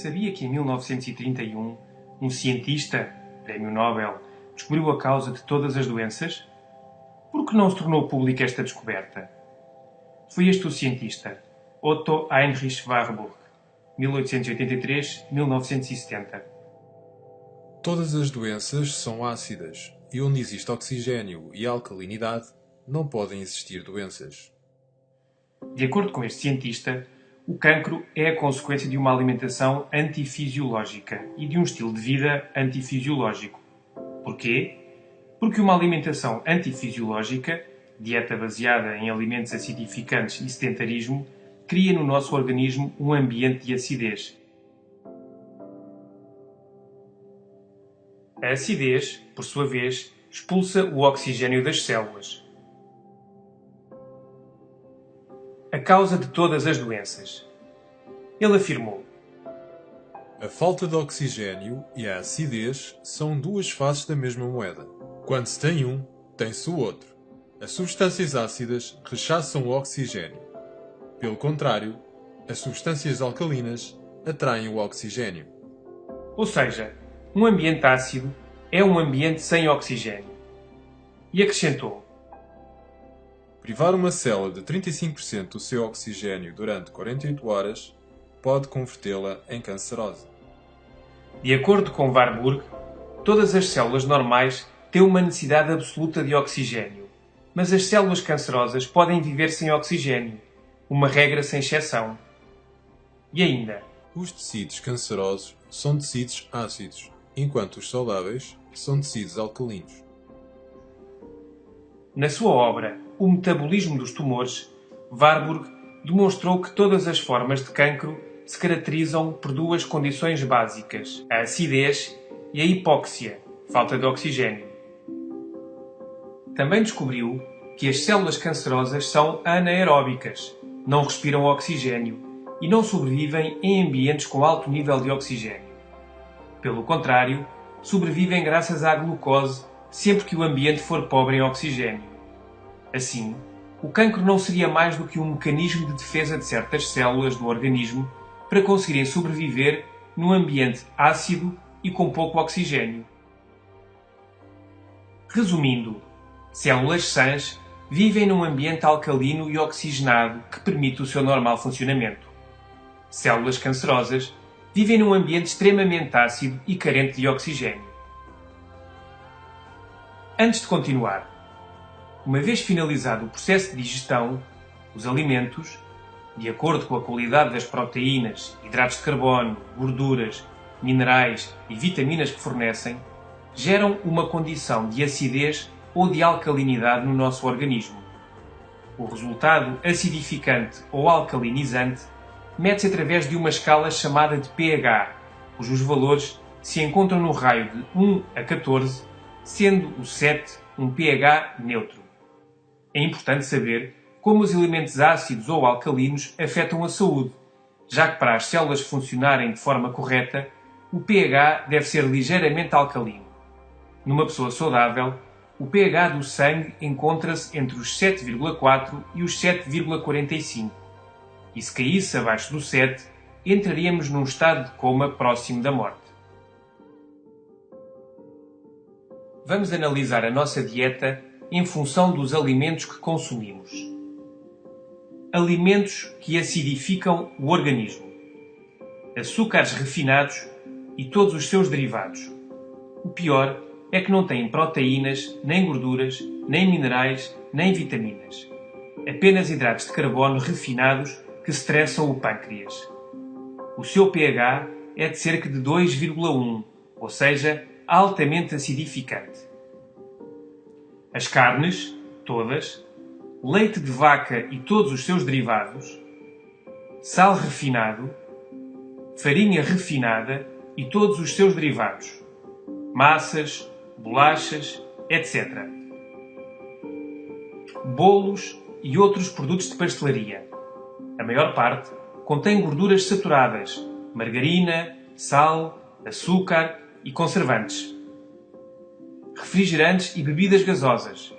Sabia que em 1931 um cientista, Prémio Nobel, descobriu a causa de todas as doenças? Por que não se tornou pública esta descoberta? Foi este o cientista, Otto Heinrich Warburg, 1883-1970. Todas as doenças são ácidas, e onde existe oxigênio e alcalinidade, não podem existir doenças. De acordo com este cientista, o cancro é a consequência de uma alimentação antifisiológica e de um estilo de vida antifisiológico. Porquê? Porque uma alimentação antifisiológica, dieta baseada em alimentos acidificantes e sedentarismo, cria no nosso organismo um ambiente de acidez. A acidez, por sua vez, expulsa o oxigênio das células. A causa de todas as doenças. Ele afirmou: A falta de oxigênio e a acidez são duas faces da mesma moeda. Quando se tem um, tem-se o outro. As substâncias ácidas rechaçam o oxigênio. Pelo contrário, as substâncias alcalinas atraem o oxigênio. Ou seja, um ambiente ácido é um ambiente sem oxigênio. E acrescentou: Privar uma célula de 35% do seu oxigênio durante 48 horas pode convertê-la em cancerosa. De acordo com Warburg, todas as células normais têm uma necessidade absoluta de oxigênio, mas as células cancerosas podem viver sem oxigênio, uma regra sem exceção. E ainda, os tecidos cancerosos são tecidos ácidos, enquanto os saudáveis são tecidos alcalinos. Na sua obra O Metabolismo dos Tumores, Warburg demonstrou que todas as formas de cancro se caracterizam por duas condições básicas: a acidez e a hipóxia, falta de oxigênio. Também descobriu que as células cancerosas são anaeróbicas, não respiram oxigênio e não sobrevivem em ambientes com alto nível de oxigênio. Pelo contrário, sobrevivem graças à glucose sempre que o ambiente for pobre em oxigênio. Assim, o cancro não seria mais do que um mecanismo de defesa de certas células do organismo para conseguirem sobreviver num ambiente ácido e com pouco oxigênio. Resumindo, células sãs vivem num ambiente alcalino e oxigenado que permite o seu normal funcionamento. Células cancerosas vivem num ambiente extremamente ácido e carente de oxigênio. Antes de continuar, uma vez finalizado o processo de digestão, os alimentos, de acordo com a qualidade das proteínas, hidratos de carbono, gorduras, minerais e vitaminas que fornecem, geram uma condição de acidez ou de alcalinidade no nosso organismo. O resultado acidificante ou alcalinizante mede-se através de uma escala chamada de pH, cujos valores se encontram no raio de 1 a 14, sendo o 7 um pH neutro. É importante saber como os elementos ácidos ou alcalinos afetam a saúde, já que para as células funcionarem de forma correta, o pH deve ser ligeiramente alcalino. Numa pessoa saudável, o pH do sangue encontra-se entre os 7,4 e os 7,45, e se caísse abaixo do 7, entraríamos num estado de coma próximo da morte. Vamos analisar a nossa dieta em função dos alimentos que consumimos. Alimentos que acidificam o organismo. Açúcares refinados e todos os seus derivados. O pior é que não têm proteínas, nem gorduras, nem minerais, nem vitaminas. Apenas hidratos de carbono refinados que estressam o pâncreas. O seu pH é de cerca de 2,1, ou seja, altamente acidificante. As carnes, todas, leite de vaca e todos os seus derivados, sal refinado, farinha refinada e todos os seus derivados, massas, bolachas, etc. Bolos e outros produtos de pastelaria. A maior parte contém gorduras saturadas, margarina, sal, açúcar e conservantes. Refrigerantes e bebidas gasosas,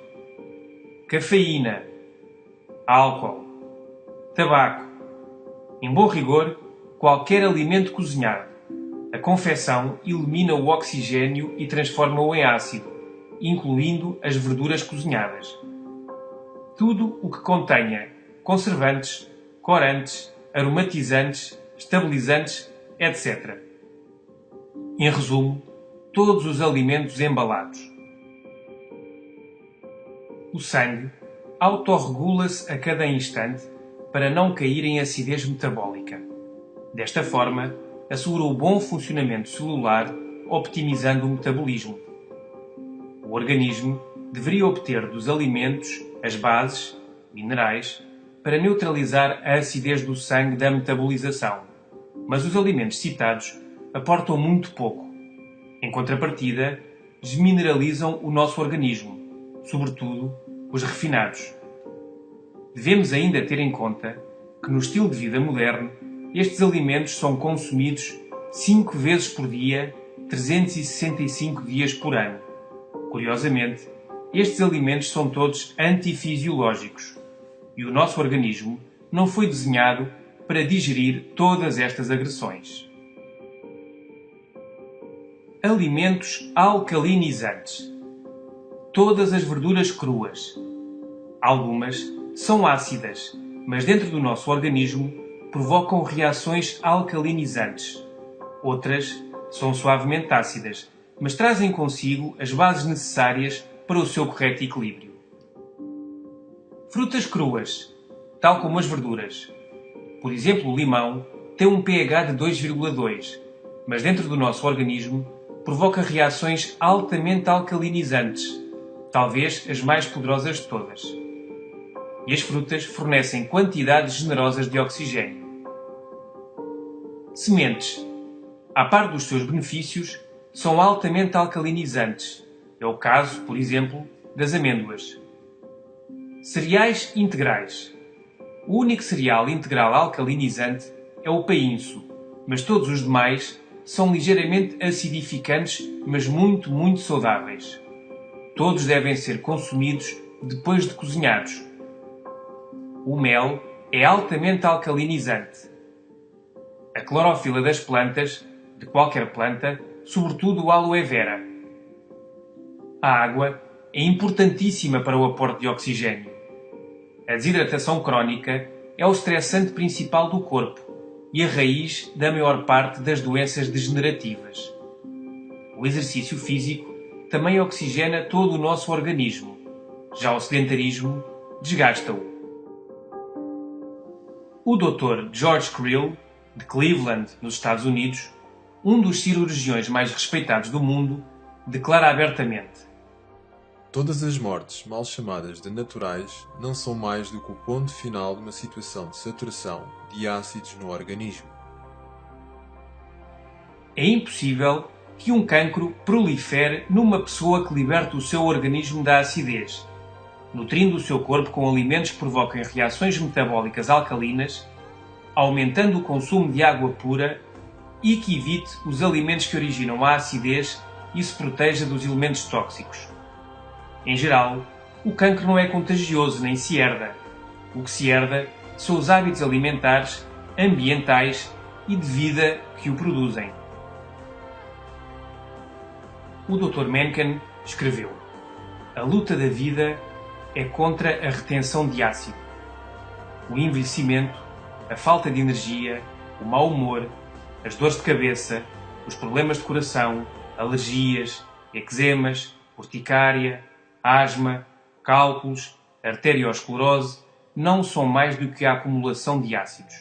cafeína, álcool, tabaco, em bom rigor, qualquer alimento cozinhado. A confecção elimina o oxigênio e transforma-o em ácido, incluindo as verduras cozinhadas. Tudo o que contenha conservantes, corantes, aromatizantes, estabilizantes, etc. Em resumo, todos os alimentos embalados. O sangue autorregula-se a cada instante para não cair em acidez metabólica. Desta forma, assegura o bom funcionamento celular, optimizando o metabolismo. O organismo deveria obter dos alimentos as bases, minerais, para neutralizar a acidez do sangue da metabolização, mas os alimentos citados aportam muito pouco. Em contrapartida, desmineralizam o nosso organismo, sobretudo os refinados. Devemos ainda ter em conta que no estilo de vida moderno, estes alimentos são consumidos 5 vezes por dia, 365 dias por ano. Curiosamente, estes alimentos são todos antifisiológicos e o nosso organismo não foi desenhado para digerir todas estas agressões. Alimentos alcalinizantes. Todas as verduras cruas. Algumas são ácidas, mas dentro do nosso organismo provocam reações alcalinizantes. Outras são suavemente ácidas, mas trazem consigo as bases necessárias para o seu correto equilíbrio. Frutas cruas, tal como as verduras. Por exemplo, o limão tem um pH de 2,2, mas dentro do nosso organismo provoca reações altamente alcalinizantes, talvez as mais poderosas de todas. E as frutas fornecem quantidades generosas de oxigênio. Sementes, à par dos seus benefícios, são altamente alcalinizantes. É o caso, por exemplo, das amêndoas. Cereais integrais. O único cereal integral alcalinizante é o painço, mas todos os demais são ligeiramente acidificantes, mas muito saudáveis. Todos devem ser consumidos depois de cozinhados. O mel é altamente alcalinizante. A clorofila das plantas, de qualquer planta, sobretudo o aloe vera. A água é importantíssima para o aporte de oxigênio. A desidratação crónica é o estressante principal do corpo e a raiz da maior parte das doenças degenerativas. O exercício físico também oxigena todo o nosso organismo. Já o sedentarismo desgasta-o. O Dr. George Krill, de Cleveland, nos Estados Unidos, um dos cirurgiões mais respeitados do mundo, declara abertamente: todas as mortes, mal chamadas de naturais, não são mais do que o ponto final de uma situação de saturação de ácidos no organismo. É impossível que um cancro prolifere numa pessoa que liberta o seu organismo da acidez, nutrindo o seu corpo com alimentos que provoquem reações metabólicas alcalinas, aumentando o consumo de água pura e que evite os alimentos que originam a acidez e se proteja dos elementos tóxicos. Em geral, o cancro não é contagioso nem se herda. O que se herda são os hábitos alimentares, ambientais e de vida que o produzem. O Dr. Mencken escreveu: a luta da vida é contra a retenção de ácido. O envelhecimento, a falta de energia, o mau humor, as dores de cabeça, os problemas de coração, alergias, eczemas, urticária, asma, cálculos, arteriosclerose não são mais do que a acumulação de ácidos.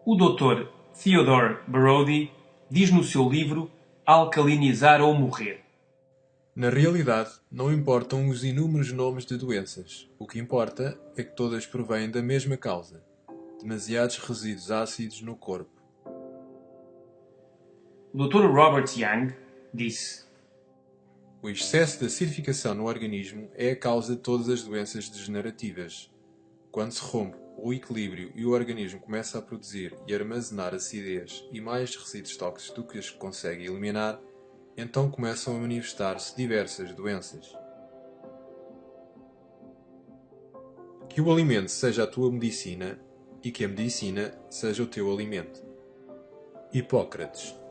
O Dr. Theodore Brody diz no seu livro Alcalinizar ou Morrer: na realidade, não importam os inúmeros nomes de doenças. O que importa é que todas provêm da mesma causa: demasiados resíduos ácidos no corpo. O Dr. Robert Young disse: o excesso de acidificação no organismo é a causa de todas as doenças degenerativas. Quando se rompe o equilíbrio e o organismo começa a produzir e armazenar acidez e mais resíduos tóxicos do que os consegue eliminar, então começam a manifestar-se diversas doenças. Que o alimento seja a tua medicina e que a medicina seja o teu alimento. Hipócrates.